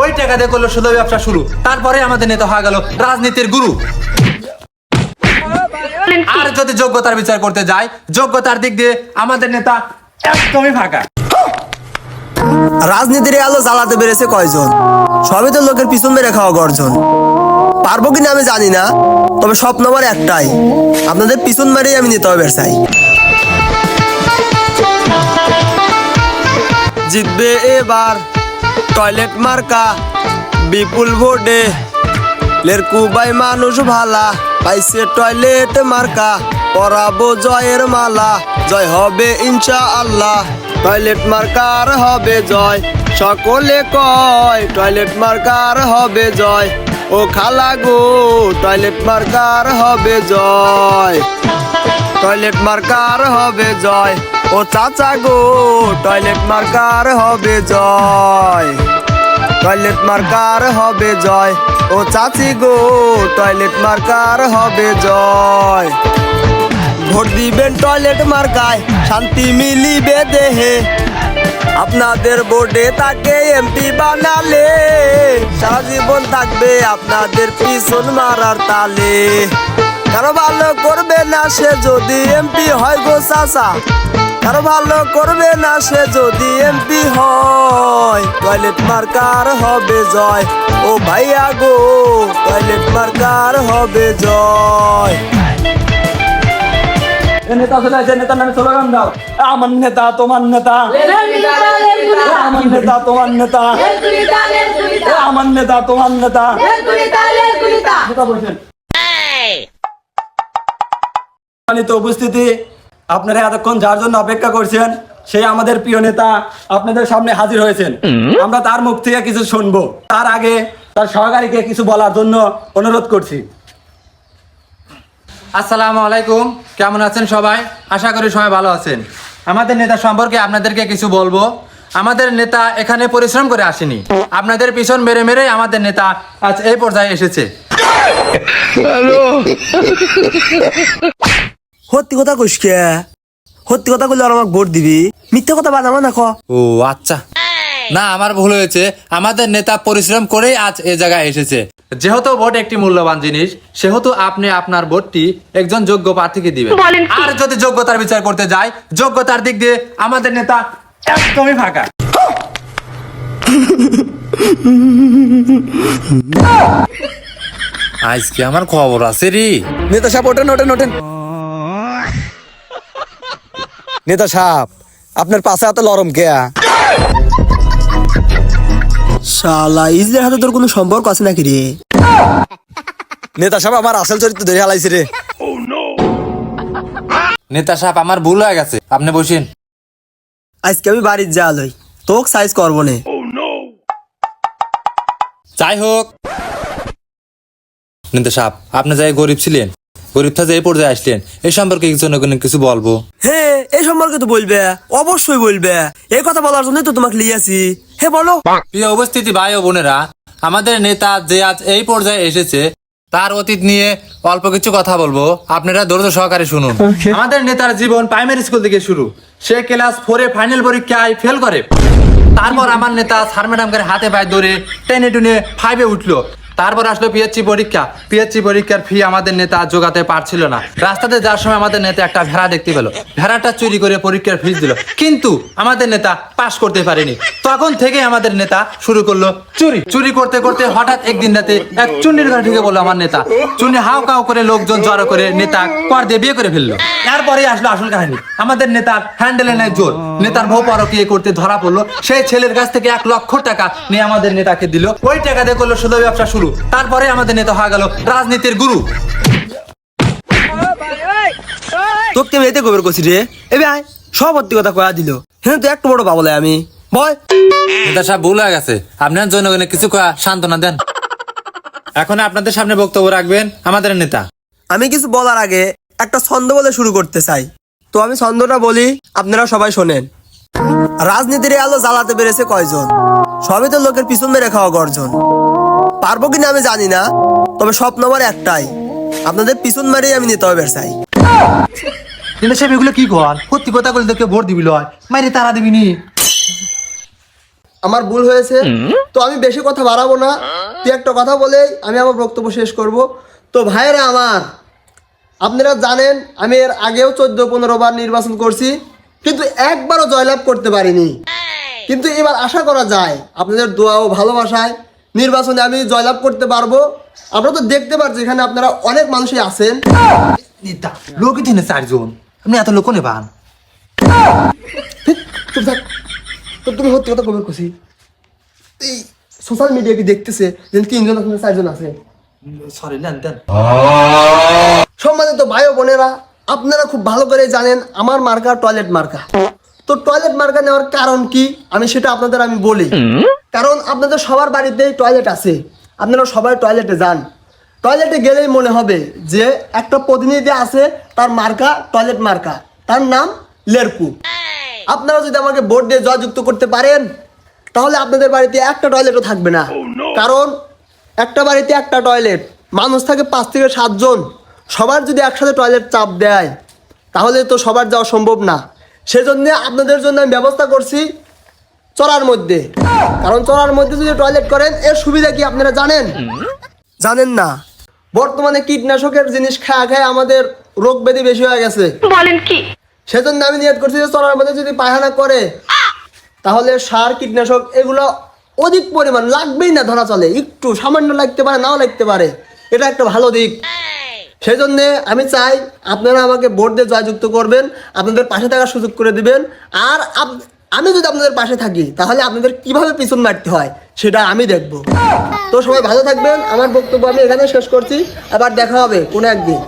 ওই টাকা দিয়ে করলো শুধু ব্যবসা শুরু, তারপরে আমাদের নেতা হয়ে গেল রাজনীতির গুরু। আর যদি যোগ্যতার বিচার করতে যাই, যোগ্যতার দিক দিয়ে আমাদের নেতা একদমই ফাঁকা। রাজনীতির আলো জ্বালাতে পেরেছে কয়জন? সবই তো লোকের পিছন মেরে খাওয়া গর্জন। পারবো কিনা আমি জানি না, তবে স্বপ্ন আমার একটাই, আপনাদের পিছন মেরেই আমি নিতে হবে চাই। জিতবে এবার টয়লেট মার্কা বিপুল ভোটে, লেরকুবাই মানুষ ভালা পাইছে টয়লেট মার্কা, পরাবো জয়ের মালা, জয় হবে ইনশাআল্লাহ। টয়লেট মার্কার হবে জয়, সকলে কয় টয়লেট মার্কার হবে জয়। ও খালা গো টয়লেট মার্কার হবে জয়, টয়লেট মার্কার হবে জয়। ও চাচা গো টয়লেট মার্কার হবে জয়, টয়লেট মার্কার হবে জয়। ও চাচি গো টয়লেট মার্কার হবে জয়। ভোট দিবেন টয়লেট মার্কায়, শান্তি মিলিবে দেহে, আপনাদের বোর্ডে তাকে এমপি বানালে সারা জীবন থাকবে আপনাদের পিছন মারার তালে। কারো ভালো করবে না সে যদি এমপি হয় গো চাচা, কারো ভালো করবে না সে যদি এমপি হয়। টয়লেট মার্কার হবে জয়, ও ভাইয়া গো টয়লেট মার্কার হবে জয়। নেতা চলে আসে, নেতার নামে স্লোগান দাও, আমার নেতা তোমার নেতা, আমার নেতা তোমার নেতা, আমার নেতা তোমার নেতা। সম্মানিত উপস্থিতি, আপনারা এতক্ষণ যার জন্য অপেক্ষা করছেন সেই আমাদের প্রিয় নেতা আপনাদের সামনে হাজির হয়েছেন। আমরা তার মুখ থেকে কিছু শুনবো, তার আগে তার সহকারীকে কিছু বলার জন্য অনুরোধ করছি। আসসালামু আলাইকুম, কেমন আছেন সবাই? আশা করি সবাই ভালো আছেন। আমাদের নেতা সম্পর্কে আপনাদেরকে কিছু বলবো। আমাদের নেতা এখানে পরিশ্রম করে আসেনি, আপনাদের পিছন মেরে মেরে আমাদের নেতা আজ এই পর্যায়ে এসেছে। সত্যি কথা কইস কে? সত্যি কথা কইলে আর আমাকে ভোট দিবি? মিথ্যা কথা বানাবো না ক। ও আচ্ছা, না আমার ভুল হয়েছে। আমাদের নেতা পরিশ্রম করেই আজ এ জায়গায় এসেছে। যেহেতু ভোট একটি মূল্যবান জিনিস, সেহেতু আপনি আপনার ভোটটি একজন যোগ্য প্রার্থীকে দিবেন। আর যদি যোগ্যতার বিচার করতে যাই, যোগ্যতার দিক দিয়ে আমাদের নেতা একদমই ফাঁকা। আজকে আমার খবর আছে রে। নেতা সাহেব ওঠেন ওঠেন ওঠেন। নেতা সাহেব আপনার পাশে হাতে লরম কে? শালা ইজলের হাতে তোর কোনো সম্পর্ক আছে নাকি রে? নেতা সাহেব আমার আসল চরিত্র ধরে হালাইছে রে। নেতা সাহেব আমার ভুল হয়ে গেছে, আপনি বসেন। আজকে আমি বাড়ির যা লই, তোক সাইজ করবো নে। যাই হোক নেতা সাহেব, আপনি যাই গরিব ছিলেন, গরিব থেকে এই পর্যায়ে আসলেন, এই সম্পর্কে কিছু বলবো। হ্যাঁ এই সম্পর্কে তো বলবে, অবশ্যই বলবে। এই কথা বলার জন্যই তো তোমাকে লিয়েছি। হে বলো। প্রিয় উপস্থিতি ভাই ও বোনেরা, আমাদের নেতা যে আজ এই পর্যায়ে এসেছে তার অতীত নিয়ে অল্প কিছু কথা বলবো, আপনারা ধৈর্য সহকারে শুনুন। আমাদের নেতার জীবন প্রাইমারি স্কুল থেকে শুরু। সে ক্লাস 4-এ ফাইনাল পরীক্ষায় ফেল করে। তারপর আমার নেতা স্যার ম্যাডামকে হাতে পায়ে ধরে টেনে টুনে 5-এ উঠলো। তারপর আসলো পিএইচসি পরীক্ষা। পিএইচসি পরীক্ষার ফি আমাদের নেতা জোগাতে পারছিল না। রাস্তাতে যাওয়ার সময় আমাদের নেতা একটা ভেড়া দেখতে পেল, ভেড়াটা চুরি করে পরীক্ষার ফিস দিল, কিন্তু আমাদের নেতা পাশ করতে পারেনি। তখন থেকে আমাদের নেতা শুরু করলো চুরি। চুরি করতে করতে হঠাৎ একদিন রাতে এক চুন্নির ঘরে ঢুকে বললো আমার নেতা। চুন্নি হাও কাও করে লোকজন জড়ো করে নেতা কর দিয়ে বিয়ে করে ফেললো। তারপরে আসলো আসল কাহিনী। আমাদের নেতার হ্যান্ডেলে নেয় জোর। নেতার বউ পরকীয়া করতে ধরা পড়লো। সেই ছেলের কাছ থেকে 1 লক্ষ টাকা নিয়ে আমাদের নেতাকে দিল। ওই টাকা দিয়ে করলো শুধু ব্যবসা শুরু, তারপরে আমাদের নেতা হয়ে গেল রাজনীতির গুরু। তোকে আমি এতে খবর করছি রে। এ ভাই সব সত্যি কথা কয়া দিল। হ্যাঁ তো একটু বড় বাবলে আমি বল। নেতা সাহেব ভুল হয়ে গেছে, আপনার জনগণের কিছু সান্ত্বনা দেন। এখন আপনাদের সামনে বক্তব্য রাখবেন আমাদের নেতা। আমি কিছু বলার আগে একটা ছন্দ বলে শুরু করতে চাই, তো আমি ছন্দটা বলি, আপনারা সবাই শোনেন। রাজনীতির আলো জ্বালাতে পেরেছে কয়জন? সবই তো লোকের পিছন মেরে খাওয়া গর্জন। পারবো কিনা আমি জানি না, তবে স্বপ্ন আমার একটাই, আপনাদের পিছন মেরেই আমি নিতে হবে চাই। নেতা সাহেব এগুলো কি কর? সত্যি কথা বলে তোকে ভোট দিবি লয়, মাইরে তারা দিবি নি। আমার ভুল হয়েছে। তো আমি বেশি কথা বাড়াবো না, তুই একটা কথা বলেই আমি আমার বক্তব্য শেষ করব। তো ভাইয়েরা আমার, আপনারা জানেন আমি এর আগেও 14-15 বার নির্বাচন করছি, কিন্তু একবারও জয়লাভ করতে পারিনি। কিন্তু এবার আশা করা যায় আপনাদের দোয়া ও ভালোবাসায় নির্বাচনে আমি জয়লাভ করতে পারবো। আপনারা তো দেখতে পাচ্ছেন এখানে আপনারা অনেক মানুষই আছেন। নেতা লোকই দিনে 4 জন, আপনি এত লোক নেবান? চুপ থাক। তো তুমি সত্যি কথা কবে খুশি? এই সোশ্যাল মিডিয়া কি দেখতেছে যে 3 জন আপনার 4 জন আছে? সরি নেন দেন। সম্মানিত ভাই ও বোনেরা, আপনারা খুব ভালো করে জানেন আমার মার্কা টয়লেট মার্কা। তো টয়লেট মার্কা নেওয়ার কারণ কি আমি সেটা আপনাদের আমি বলি। কারণ আপনাদের সবার বাড়িতেই টয়লেট আছে, আপনারা সবাই টয়লেটে যান। টয়লেটে গেলেই মনে হবে যে একটা প্রতিনিধি আছে, তার মার্কা টয়লেট মার্কা, তার নাম লেরকু। আপনারা যদি আমাকে ভোট দিয়ে জয়যুক্ত করতে পারেন তাহলে আপনাদের বাড়িতে একটা টয়লেটও থাকবে না। কারণ একটা বাড়িতে একটা টয়লেট, মানুষ থাকে 5 থেকে 7 জন, সবার যদি একসাথে টয়লেট চাপ দেয় তাহলে তো সবার যাওয়া সম্ভব না। সেজন্য আপনাদের জন্য আমি ব্যবস্থা করছি চড়ার মধ্যে। কারণ চড়ার মধ্যে যদি টয়লেট করেন এর সুবিধা কি আপনারা জানেন? জানেন না। বর্তমানে কীটনাশকের জিনিস খায় খায় আমাদের রোগ ব্যাধি বেশি হয়ে গেছে। বলেন কি? সেজন্য আমি নিয়ত করছি যে চড়ার মধ্যে যদি পায়খানা করে তাহলে সার কীটনাশক এগুলো অধিক পরিমাণ লাগবেই না, ধরা চলে একটু সামান্য লাগতে পারে, নাও লাগতে পারে। এটা একটা ভালো দিক। সেই জন্যে আমি চাই আপনারা আমাকে ভোট দিয়ে জয়যুক্ত করবেন, আপনাদের পাশে থাকার সুযোগ করে দিবেন। আর আমি যদি আপনাদের পাশে থাকি তাহলে আপনাদের কিভাবে পিছন মারতে হয় সেটা আমি দেখব। তো সবাই ভালো থাকবেন। আমার বক্তব্য আমি এখানে শেষ করছি, আবার দেখা হবে কোনো একদিন।